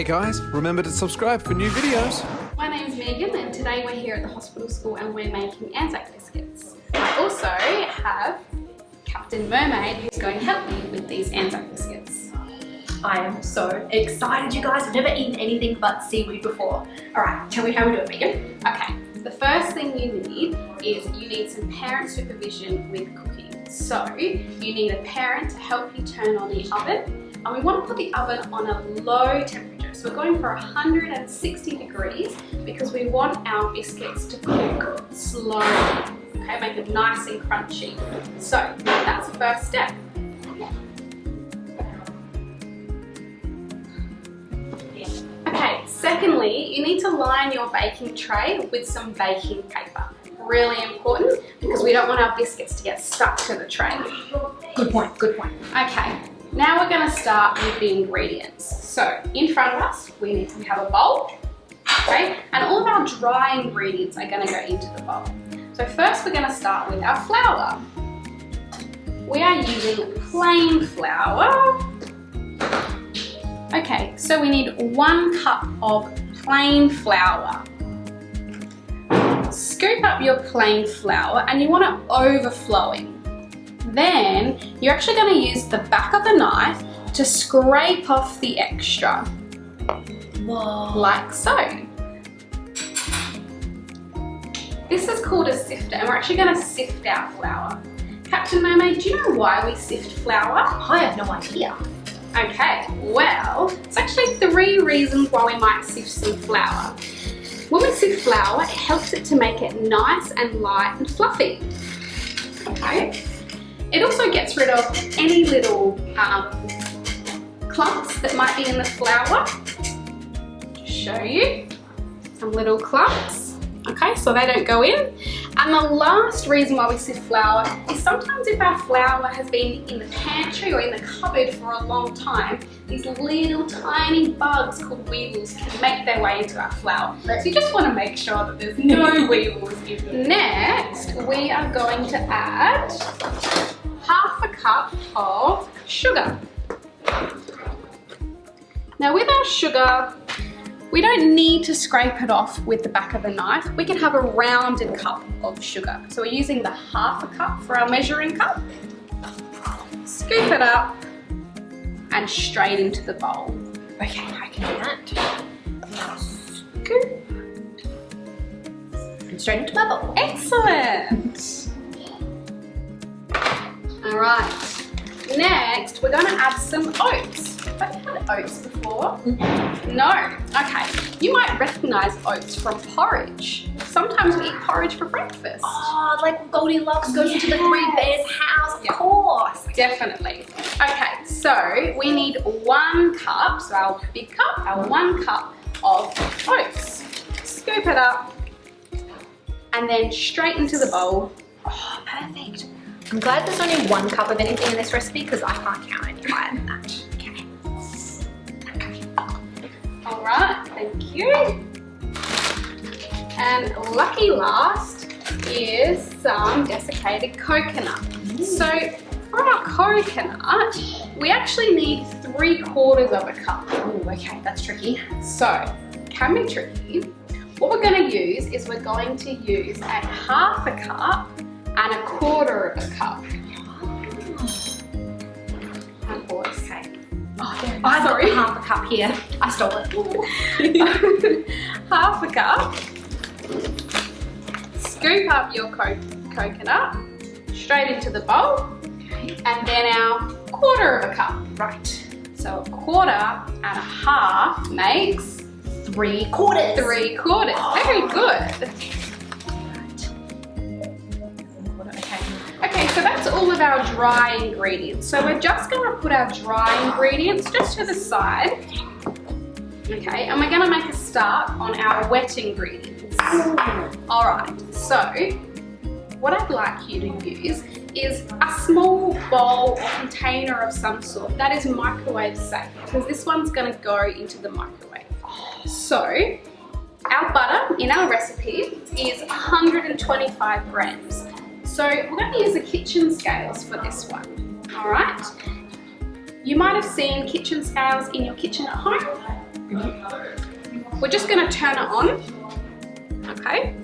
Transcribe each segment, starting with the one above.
Hey guys, remember to subscribe for new videos. My name's Megan and today we're here at the hospital school and we're making Anzac biscuits. I also have Captain Mermaid who's going to help me with these Anzac biscuits. I am so excited, you guys. I've never eaten anything but seaweed before. Alright, tell me how we do it, Megan. Okay, the first thing you need some parent supervision with cooking. So you need a parent to help you turn on the oven, and we want to put the oven on a low temperature. So we're going for 160 degrees because we want our biscuits to cook slowly. Okay, make it nice and crunchy. So that's the first step. Okay, secondly, you need to line your baking tray with some baking paper. Really important because we don't want our biscuits to get stuck to the tray. Good point, good point. Okay, now we're going to start with the ingredients. So in front of us, we have a bowl, okay, and all of our dry ingredients are going to go into the bowl. So first we're going to start with our flour. We are using plain flour. Okay, so we need 1 cup of plain flour. Scoop up your plain flour and you want it overflowing. Then you're actually going to use the back of the knife to scrape off the extra. Whoa. Like so. This is called a sifter and we're actually going to sift our flour. Captain Mermaid, do you know why we sift flour? I have no idea. Okay, well, it's actually 3 reasons why we might sift some flour. When we sift flour, it helps it to make it nice and light and fluffy. Okay. It also gets rid of any little clumps that might be in the flour. Just show you some little clumps. Okay, so they don't go in. And the last reason why we sift flour is sometimes if our flour has been in the pantry or in the cupboard for a long time, these little tiny bugs called weevils can make their way into our flour. So you just want to make sure that there's no weevils in them. Next, we are going to add half a cup of sugar. Now with our sugar, we don't need to scrape it off with the back of the knife. We can have a rounded cup of sugar. So we're using the half a cup for our measuring cup. Scoop it up and straight into the bowl. Okay, I can do that. Now scoop. And straight into my bowl. Excellent. All right. Next, we're going to add some oats. Have you had oats before? No. Okay. You might recognize oats from porridge. Sometimes we eat porridge for breakfast. Oh, like Goldilocks goes into the 3 bears house, of course. Definitely. Okay, so we need 1 cup, so our big cup, our 1 cup of oats. Scoop it up and then straight into the bowl. Oh, perfect. I'm glad there's only 1 cup of anything in this recipe because I can't count any higher than that. Okay. All right, thank you. And lucky last is some desiccated coconut. So for our coconut, we actually need 3/4 of a cup. Oh, okay, that's tricky. So, can be tricky. What we're going to use is we're going to use a half a cup and 1/4 of a cup. And boys, okay. Oh, I got half a cup here. I stole it. Half a cup. Scoop up your coconut straight into the bowl. Okay. And then our 1/4 of a cup. Right. So 1/4 and 1/2 makes 3/4. 3/4. Very good. Okay, so that's all of our dry ingredients. So we're just going to put our dry ingredients just to the side. Okay, and we're going to make a start on our wet ingredients. All right, so what I'd like you to use is a small bowl or container of some sort that is microwave safe because this one's going to go into the microwave. So our butter in our recipe is 125 grams. So we're going to use the kitchen scales for this one. All right. You might have seen kitchen scales in your kitchen at home. We're just going to turn it on, okay?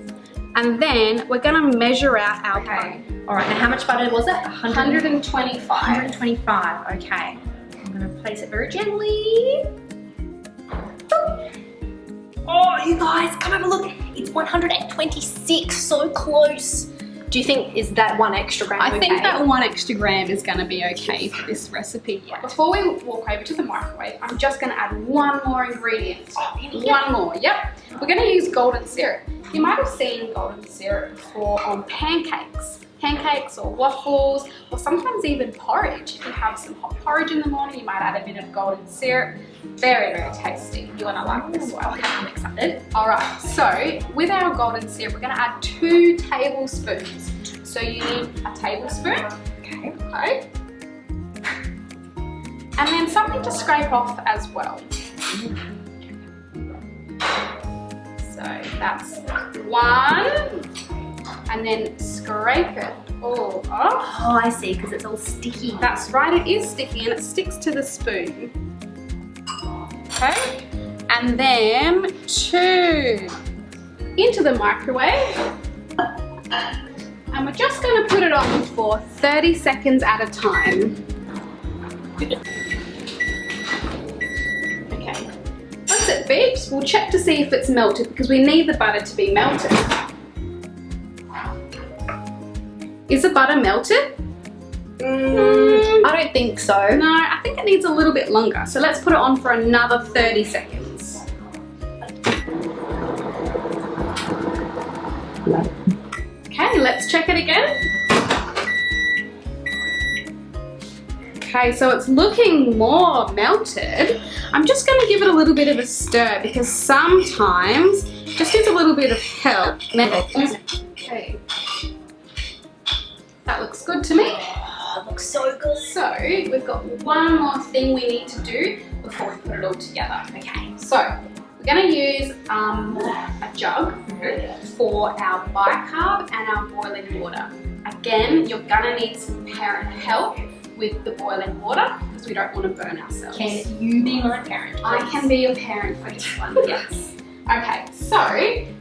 And then we're going to measure out our butter. All right, now how much butter was it? 125. 125, okay. I'm gonna place it very gently. Oh, you guys, come have a look. It's 126, so close. Do you think is that 1 extra gram? I think okay? that 1 extra gram is going to be okay for this recipe. Before we walk over to the microwave, I'm just going to add one more ingredient. One more, yep. We're going to use golden syrup. You might have seen golden syrup before on pancakes or waffles, or sometimes even porridge. If you have some hot porridge in the morning, you might add a bit of golden syrup. Very, very tasty. You're gonna like this one. Okay, I'm excited. All right, so with our golden syrup, we're gonna add 2 tablespoons. So you need a tablespoon, okay. And then something to scrape off as well. So that's 1. And then scrape it all off. Oh, I see, because it's all sticky. That's right, it is sticky and it sticks to the spoon. Okay, and then 2 into the microwave. And we're just going to put it on for 30 seconds at a time. Okay, once it beeps, we'll check to see if it's melted because we need the butter to be melted. Is the butter melted? I don't think so. No, I think it needs a little bit longer. So let's put it on for another 30 seconds. Okay, let's check it again. Okay, so it's looking more melted. I'm just going to give it a little bit of a stir because sometimes it just needs a little bit of help. Okay. That looks good to me. Oh, it looks so good. So we've got one more thing we need to do before we put it all together. Okay, so we're going to use a jug for our bicarb and our boiling water. Again, you're going to need some parent help with the boiling water because we don't want to burn ourselves. Can you be my parent, please? I can be your parent for this one, yes. Okay, so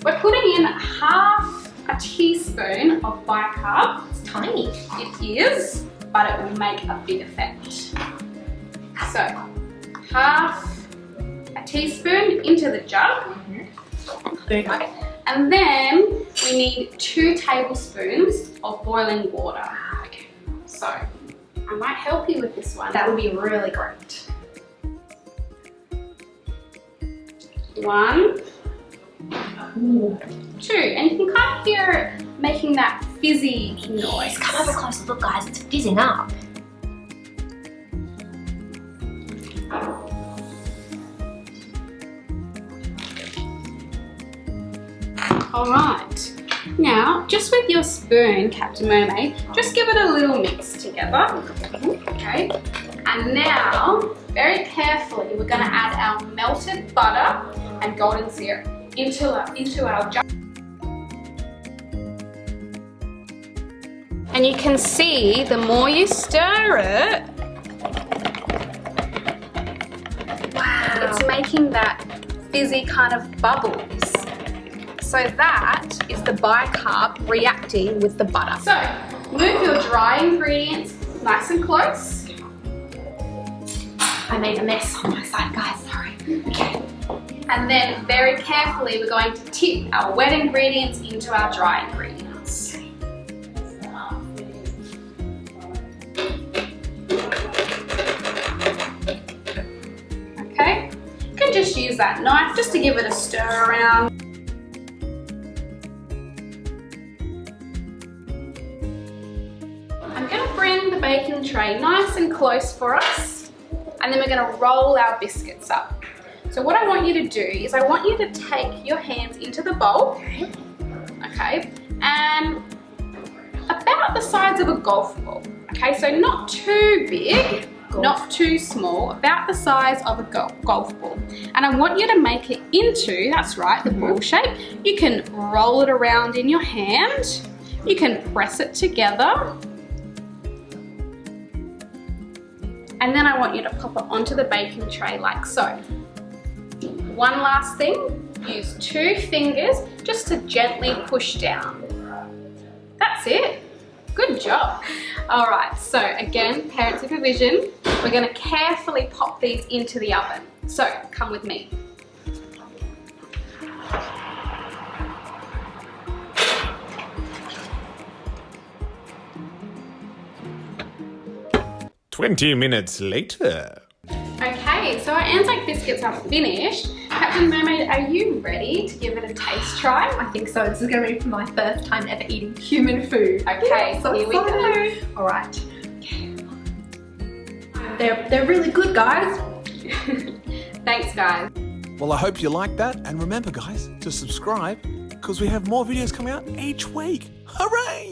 we're putting in half a teaspoon of bicarb. It's tiny. It is, but it will make a big effect. So, half a teaspoon into the jug. Okay. And then we need 2 tablespoons of boiling water. Okay. So, I might help you with this one. That would be really great. 1, 2, and you can kind of hear it making that fizzy noise. Come have a closer look, guys. It's fizzing up. All right. Now, just with your spoon, Captain Mermaid, just give it a little mix together. Okay. And now, very carefully, we're going to add our melted butter and golden syrup into our jug. And you can see the more you stir it, it's making that fizzy kind of bubbles. So that is the bicarb reacting with the butter. So move your dry ingredients nice and close. I made a mess on my side, guys. Sorry. Okay. And then very carefully we're going to tip our wet ingredients into our dry ingredients. Okay, you can just use that knife just to give it a stir around. I'm going to bring the baking tray nice and close for us, and then we're going to roll our biscuits up. So what I want you to do is I want you to take your hands into the bowl, okay, and about the size of a golf ball, okay, so not too big, not too small, about the size of a golf ball. And I want you to make it into, that's right, the ball shape. You can roll it around in your hand, you can press it together, and then I want you to pop it onto the baking tray like so. one last thing, use 2 fingers just to gently push down. That's it. Good job. All right, so again, parent supervision. We're gonna carefully pop these into the oven. So come with me. "20 minutes later." Okay, so our Anzac biscuits are finished. Captain Mermaid, are you ready to give it a taste try? I think so. This is going to be my first time ever eating human food. Okay, So here we go. excited. All right. They're really good, guys. Thanks, guys. Well, I hope you liked that, and remember guys, to subscribe, because we have more videos coming out each week. Hooray!